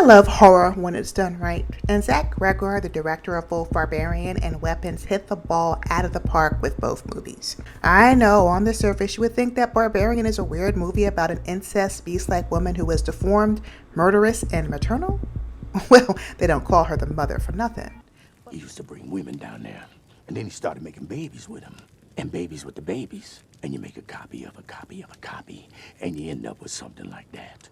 I love horror when it's done right, and Zack Cregger, the director of both Barbarian and Weapons, hit the ball out of the park with both movies. I know, on the surface, you would think that Barbarian is a weird movie about an incest beast-like woman who is deformed, murderous, and maternal. Well, they don't call her the mother for nothing. He used to bring women down there, and then he started making babies with them, and babies with the babies, and you make a copy of a copy of a copy, and you end up with something like that.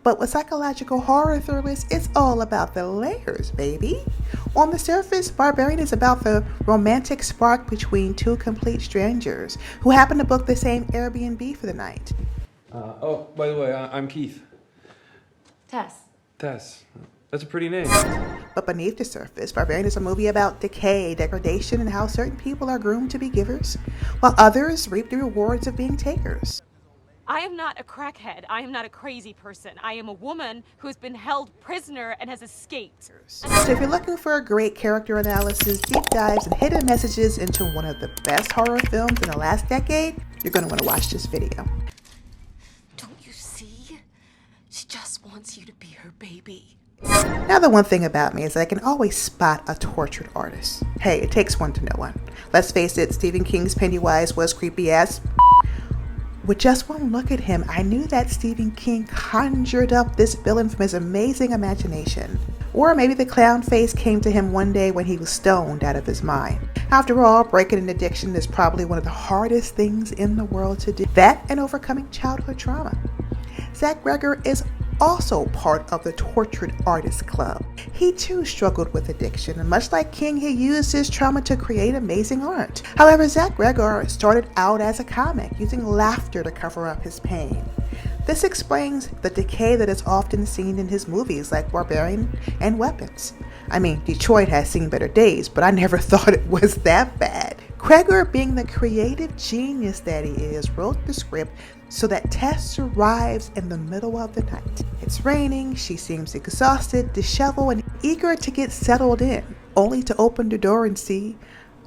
But with psychological horror thrillers, it's all about the layers, baby. On the surface, Barbarian is about the romantic spark between two complete strangers who happen to book the same Airbnb for the night. Oh, by the way, I'm Keith. Tess. Tess. That's a pretty name. But beneath the surface, Barbarian is a movie about decay, degradation, and how certain people are groomed to be givers, while others reap the rewards of being takers. I am not a crackhead. I am not a crazy person. I am a woman who has been held prisoner and has escaped. So if you're looking for a great character analysis, deep dives, and hidden messages into one of the best horror films in the last decade, you're going to want to watch this video. Don't you see? She just wants you to be her baby. Now, the one thing about me is that I can always spot a tortured artist. Hey, it takes one to know one. Let's face it, Stephen King's Pennywise was creepy as. With just one look at him, I knew that Stephen King conjured up this villain from his amazing imagination. Or maybe the clown face came to him one day when he was stoned out of his mind. After all, breaking an addiction is probably one of the hardest things in the world to do. That and overcoming childhood trauma. Zack Cregger is also part of the Tortured Artist Club. He too struggled with addiction, and much like King, he used his trauma to create amazing art. However, Zack Cregger started out as a comic, using laughter to cover up his pain. This explains the decay that is often seen in his movies like Barbarian and Weapons. I mean, Detroit has seen better days, but I never thought it was that bad. Cregger, being the creative genius that he is, wrote the script so that Tess arrives in the middle of the night. It's raining, she seems exhausted, disheveled, and eager to get settled in, only to open the door and see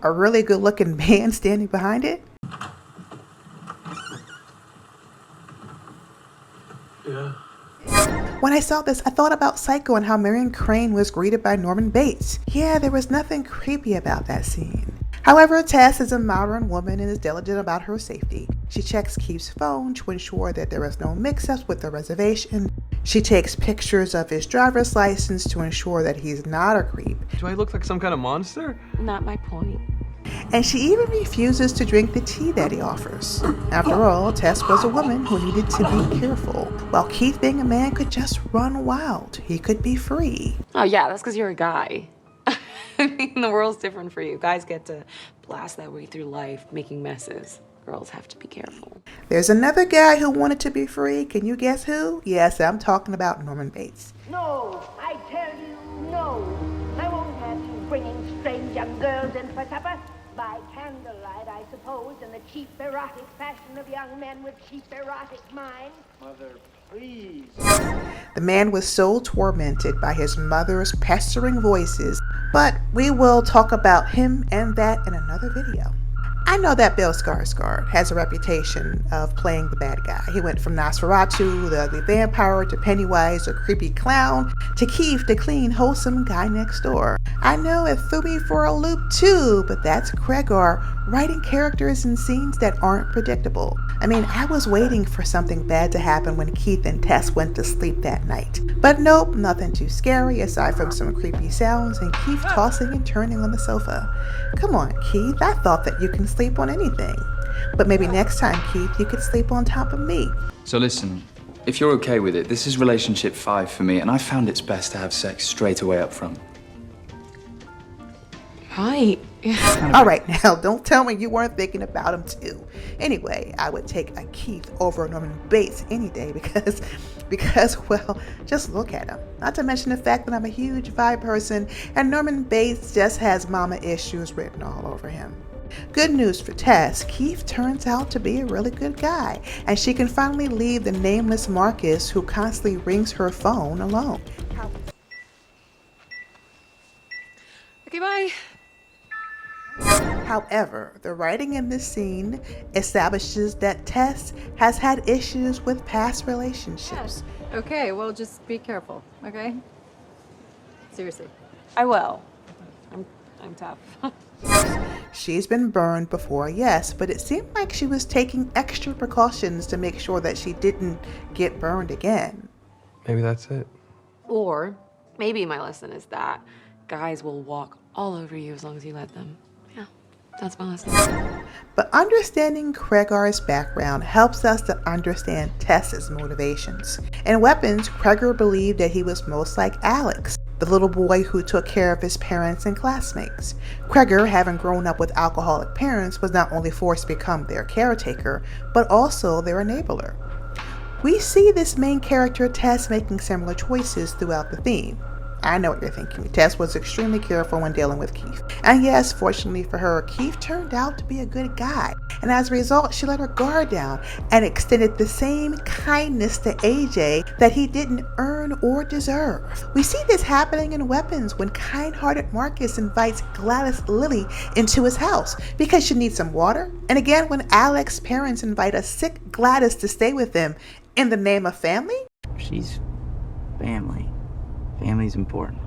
a really good-looking man standing behind it. Yeah. When I saw this, I thought about Psycho and how Marion Crane was greeted by Norman Bates. Yeah, there was nothing creepy about that scene. However, Tess is a modern woman and is diligent about her safety. She checks Keith's phone to ensure that there is no mix-ups with the reservation. She takes pictures of his driver's license to ensure that he's not a creep. Do I look like some kind of monster? Not my point. And she even refuses to drink the tea that he offers. After all, Tess was a woman who needed to be careful. While Keith, being a man, could just run wild. He could be free. Oh yeah, that's because you're a guy. I mean, the world's different for you. Guys get to blast that way through life, making messes. Girls have to be careful. There's another guy who wanted to be free. Can you guess who? Yes, I'm talking about Norman Bates. No, I tell you, no. I won't have you bringing strange young girls in for supper. By candlelight, I suppose, in the cheap erotic fashion of young men with cheap erotic minds. Mother, please. The man was so tormented by his mother's pestering voices, but we will talk about him and that in another video. I know that Bill Skarsgård has a reputation of playing the bad guy. He went from Nosferatu, the ugly vampire, to Pennywise, a creepy clown, to Keith, the clean, wholesome guy next door. I know it threw me for a loop too, but that's Cregger writing characters and scenes that aren't predictable. I mean, I was waiting for something bad to happen when Keith and Tess went to sleep that night. But nope, nothing too scary aside from some creepy sounds and Keith tossing and turning on the sofa. Come on, Keith, I thought that you can sleep on anything. But maybe next time, Keith, you could sleep on top of me. So listen, if you're okay with it, this is relationship 5 for me, and I found it's best to have sex straight away up front. Right. All right, now, don't tell me you weren't thinking about him too. Anyway, I would take a Keith over Norman Bates any day because, well, just look at him. Not to mention the fact that I'm a huge vibe person and Norman Bates just has mama issues written all over him. Good news for Tess, Keith turns out to be a really good guy, and she can finally leave the nameless Marcus who constantly rings her phone alone. Okay, bye. However, the writing in this scene establishes that Tess has had issues with past relationships. Okay, well, just be careful, okay? Seriously. I will. I'm tough. She's been burned before, yes, but it seemed like she was taking extra precautions to make sure that she didn't get burned again. Maybe that's it. Or maybe my lesson is that guys will walk all over you as long as you let them. Yeah, that's my lesson. But understanding Cregger's background helps us to understand Tess's motivations. In Weapons, Cregger believed that he was most like Alex, the little boy who took care of his parents and classmates. Cregger, having grown up with alcoholic parents, was not only forced to become their caretaker, but also their enabler. We see this main character, Tess, making similar choices throughout the theme. I know what you're thinking. Tess was extremely careful when dealing with Keith. And yes, fortunately for her, Keith turned out to be a good guy. And as a result, she let her guard down and extended the same kindness to AJ that he didn't earn or deserve. We see this happening in Weapons when kind-hearted Marcus invites Gladys Lily into his house because she needs some water. And again, when Alex's parents invite a sick Gladys to stay with them in the name of family. She's family. Family's important.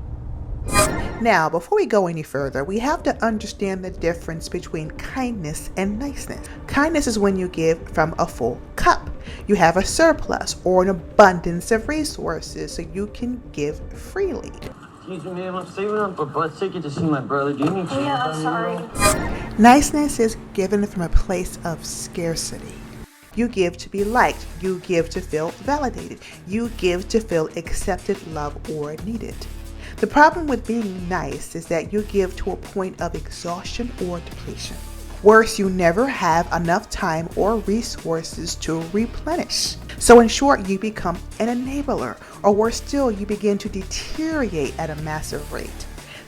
Now, before we go any further, we have to understand the difference between kindness and niceness. Kindness is when you give from a full cup. You have a surplus or an abundance of resources, so you can give freely. Excuse me, ma'am. I'm saving up for butt ticket to see my brother. Do you need change? Yeah, sorry. Niceness is given from a place of scarcity. You give to be liked. You give to feel validated. You give to feel accepted, loved, or needed. The problem with being nice is that you give to a point of exhaustion or depletion. Worse, you never have enough time or resources to replenish. So in short, you become an enabler, or worse still, you begin to deteriorate at a massive rate.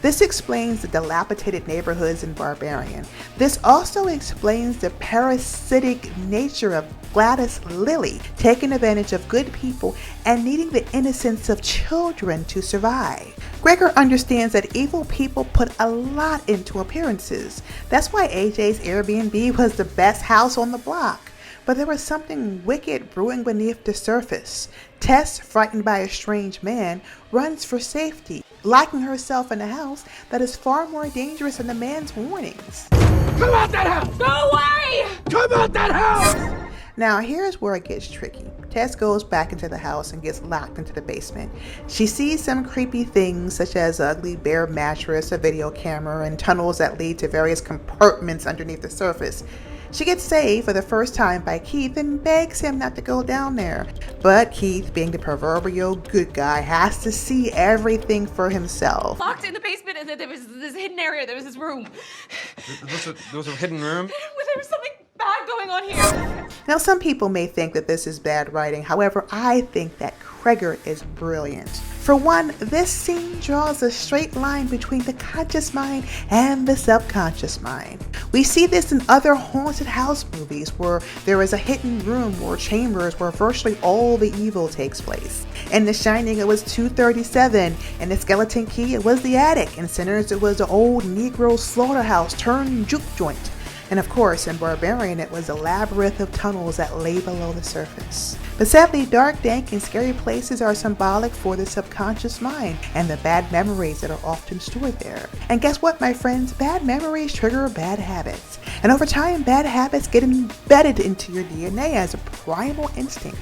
This explains the dilapidated neighborhoods in Barbarian. This also explains the parasitic nature of Gladys Lily, taking advantage of good people and needing the innocence of children to survive. Cregger understands that evil people put a lot into appearances. That's why AJ's Airbnb was the best house on the block. But there was something wicked brewing beneath the surface. Tess, frightened by a strange man, runs for safety, locking herself in a house that is far more dangerous than the man's warnings. Come out that house! Go away! Come out that house! Now here's where it gets tricky. Tess goes back into the house and gets locked into the basement. She sees some creepy things such as an ugly bare mattress, a video camera, and tunnels that lead to various compartments underneath the surface. She gets saved for the first time by Keith and begs him not to go down there. But Keith, being the proverbial good guy, has to see everything for himself. Locked in the basement, and then there was this hidden area. There was this room. There was a hidden room? There was something bad going on here. Now, some people may think that this is bad writing. However, I think that Cregger is brilliant. For one, this scene draws a straight line between the conscious mind and the subconscious mind. We see this in other haunted house movies where there is a hidden room or chambers where virtually all the evil takes place. In The Shining, it was 237. In The Skeleton Key, it was the attic. In Sinners, it was the old Negro slaughterhouse turned juke joint. And of course, in Barbarian, it was a labyrinth of tunnels that lay below the surface. But sadly, dark, dank, and scary places are symbolic for the subconscious mind and the bad memories that are often stored there. And guess what, my friends? Bad memories trigger bad habits. And over time, bad habits get embedded into your DNA as a primal instinct.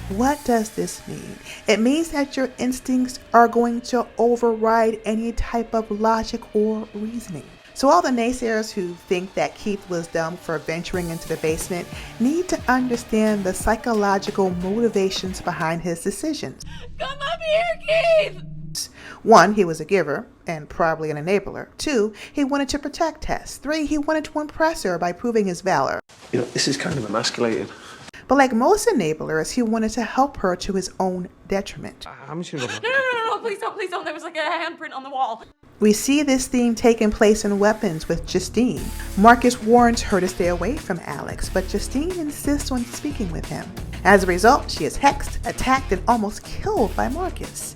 What does this mean? It means that your instincts are going to override any type of logic or reasoning. So all the naysayers who think that Keith was dumb for venturing into the basement need to understand the psychological motivations behind his decisions. Come up here, Keith! 1, he was a giver and probably an enabler. 2, he wanted to protect Tess. 3, he wanted to impress her by proving his valor. You know, this is kind of emasculating. But like most enablers, he wanted to help her to his own detriment. I'm just gonna go. No, please don't. There was like a handprint on the wall. We see this theme taking place in Weapons with Justine. Marcus warns her to stay away from Alex, but Justine insists on speaking with him. As a result, she is hexed, attacked, and almost killed by Marcus.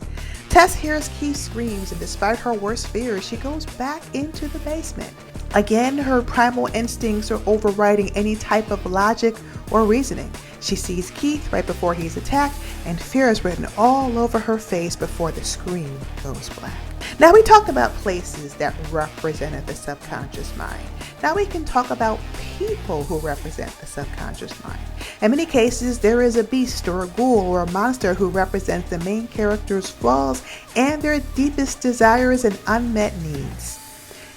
Tess hears Keith's screams, and despite her worst fears, she goes back into the basement. Again, her primal instincts are overriding any type of logic or reasoning. She sees Keith right before he's attacked, and fear is written all over her face before the screen goes black. Now we talked about places that represented the subconscious mind. Now we can talk about people who represent the subconscious mind. In many cases, there is a beast or a ghoul or a monster who represents the main character's flaws and their deepest desires and unmet needs.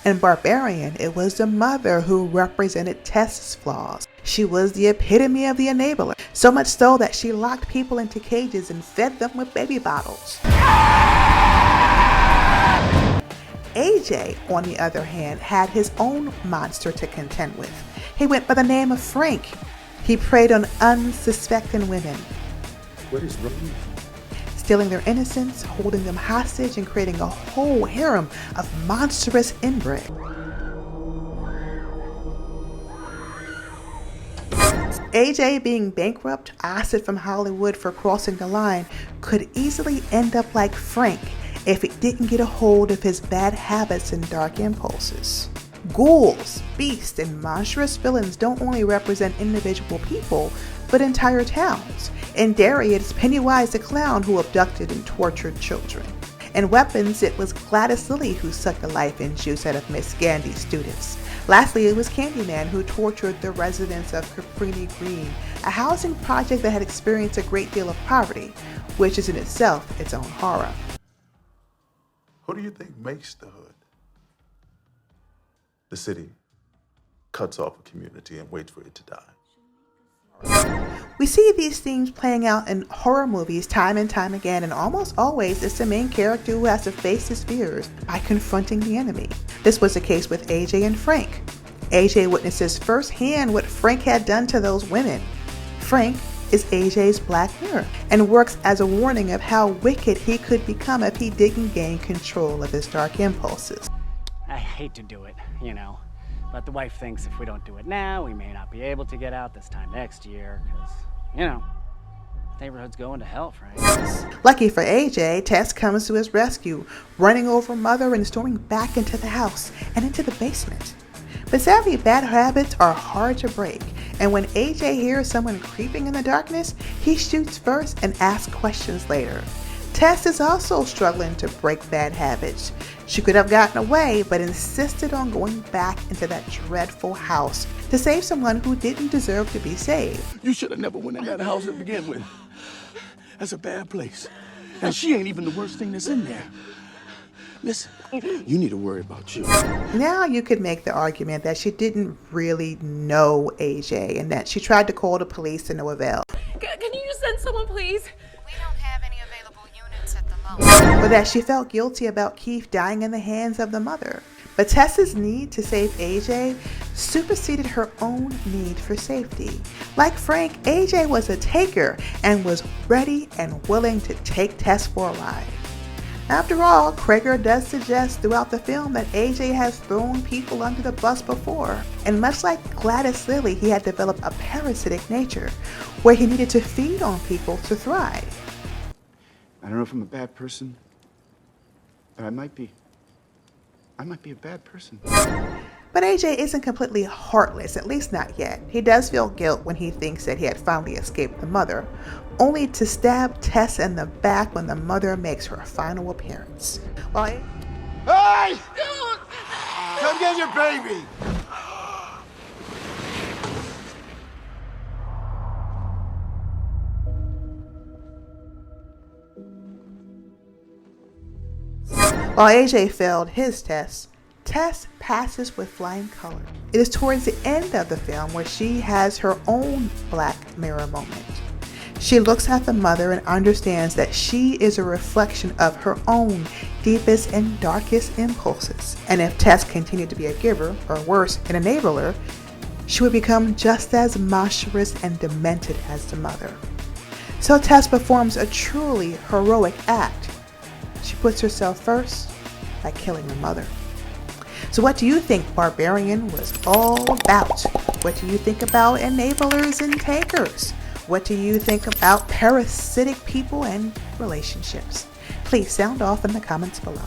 In Barbarian, it was the mother who represented Tess's flaws. She was the epitome of the enabler, so much so that she locked people into cages and fed them with baby bottles. AJ, on the other hand, had his own monster to contend with. He went by the name of Frank. He preyed on unsuspecting women. What is wrong? Stealing their innocence, holding them hostage, and creating a whole harem of monstrous inbred. AJ, being bankrupt, ousted from Hollywood for crossing the line, could easily end up like Frank if he didn't get a hold of his bad habits and dark impulses. Ghouls, beasts, and monstrous villains don't only represent individual people, but entire towns. In Derry, it's Pennywise the clown who abducted and tortured children. In Weapons, it was Gladys Lilly who sucked the life and juice out of Miss Gandy's students. Lastly, it was Candyman who tortured the residents of Caprini Green, a housing project that had experienced a great deal of poverty, which is in itself its own horror. Who do you think makes the hood? The city cuts off a community and waits for it to die. We see these themes playing out in horror movies time and time again, and almost always it's the main character who has to face his fears by confronting the enemy. This was the case with AJ and Frank. AJ witnesses firsthand what Frank had done to those women. Frank is AJ's black mirror and works as a warning of how wicked he could become if he didn't gain control of his dark impulses. I hate to do it, you know, but the wife thinks if we don't do it now, we may not be able to get out this time next year, because, you know, the neighborhood's going to hell, Frank. Lucky for AJ, Tess comes to his rescue, running over Mother and storming back into the house and into the basement. But sadly, bad habits are hard to break, and when AJ hears someone creeping in the darkness, he shoots first and asks questions later. Tess is also struggling to break bad habits. She could have gotten away, but insisted on going back into that dreadful house to save someone who didn't deserve to be saved. You should have never went in that house to begin with. That's a bad place. And she ain't even the worst thing that's in there. Listen, you need to worry about you. Now you could make the argument that she didn't really know AJ and that she tried to call the police to no avail. Can you just send someone, please? We don't have any available units at the moment. But that she felt guilty about Keith dying in the hands of the mother. But Tessa's need to save AJ superseded her own need for safety. Like Frank, AJ was a taker and was ready and willing to take Tess for a ride. After all, Cregger does suggest throughout the film that AJ has thrown people under the bus before. And much like Gladys Lilly, he had developed a parasitic nature where he needed to feed on people to thrive. I don't know if I'm a bad person, but I might be a bad person. But AJ isn't completely heartless, at least not yet. He does feel guilt when he thinks that he had finally escaped the mother, only to stab Tess in the back when the mother makes her final appearance. Hey! Come get your baby! While AJ failed his test, Tess passes with flying colors. It is towards the end of the film where she has her own Black Mirror moment. She looks at the mother and understands that she is a reflection of her own deepest and darkest impulses. And if Tess continued to be a giver, or worse, an enabler, she would become just as monstrous and demented as the mother. So Tess performs a truly heroic act. She puts herself first by killing her mother. So what do you think Barbarian was all about? What do you think about enablers and takers? What do you think about parasitic people and relationships? Please sound off in the comments below.